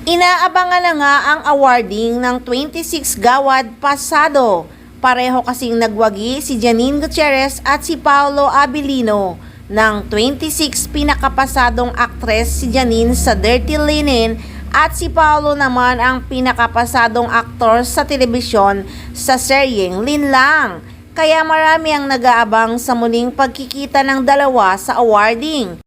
Inaabangan na nga ang awarding ng 26 Gawad Pasado. Pareho kasing nagwagi si Janine Gutierrez at si Paolo Abilino. Ng 26 pinakapasadong aktres si Janine sa Dirty Linen at si Paolo naman ang pinakapasadong aktor sa telebisyon sa seryeng Linlang. Kaya marami ang nag-aabang sa muling pagkikita ng dalawa sa awarding.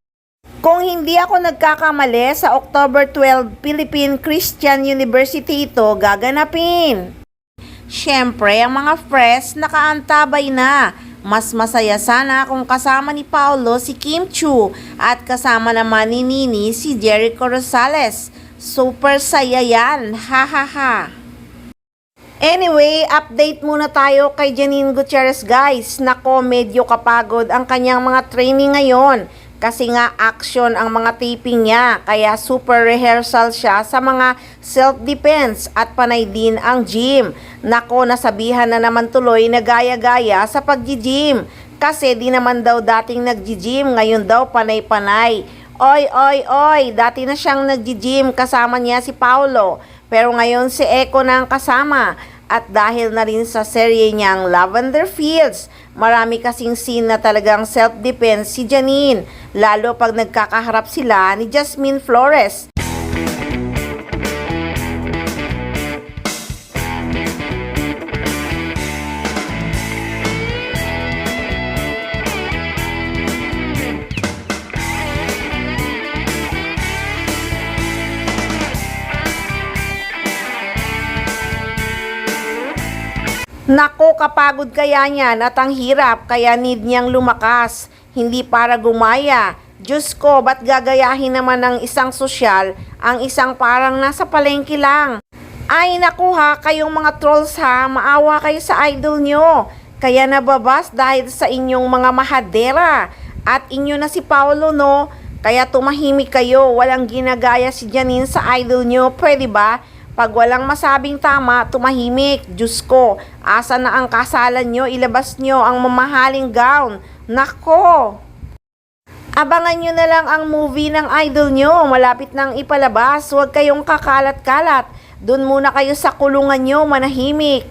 Kung hindi ako nagkakamali, sa October 12, Philippine Christian University ito gaganapin. Siyempre, ang mga fresh nakaantabay na. Mas masaya sana kung kasama ni Paolo si Kim Chiu at kasama naman ni Nini si Jericho Rosales. Super saya yan, hahaha. Anyway, update muna tayo kay Janine Gutierrez guys. Nako, medyo kapagod ang kanyang mga training ngayon. Kasi nga action ang mga taping niya, kaya super rehearsal siya sa mga self-defense at panay din ang gym. Nako, nasabihan na naman tuloy na gaya-gaya sa pag-gym. Kasi di naman daw dating nag-gym, ngayon daw panay-panay. Oy, dati na siyang nag-gym kasama niya si Paolo. Pero ngayon si Eko na ang kasama. At dahil na rin sa serye niyang Lavender Fields, marami kasing scene na talagang self-defense si Janine, lalo pag nagkakaharap sila ni Jasmine Flores. Nako, kapagod kaya niyan at ang hirap, kaya need niyang lumakas, hindi para gumaya. Diyos ko, ba't gagayahin naman ng isang sosyal ang isang parang nasa palengke lang? Ay naku ha, kayong mga trolls ha, maawa kayo sa idol nyo. Kaya nababas dahil sa inyong mga mahadera. At inyo na si Paolo no, kaya tumahimik kayo, walang ginagaya si Janine sa idol nyo, pwede ba? Pag walang masabing tama, tumahimik. Diyos ko, asa na ang kasalan nyo, ilabas nyo ang mamahaling gown. Nako! Abangan nyo na lang ang movie ng idol nyo, malapit nang ipalabas. Huwag kayong kakalat-kalat. Doon muna kayo sa kulungan nyo, manahimik.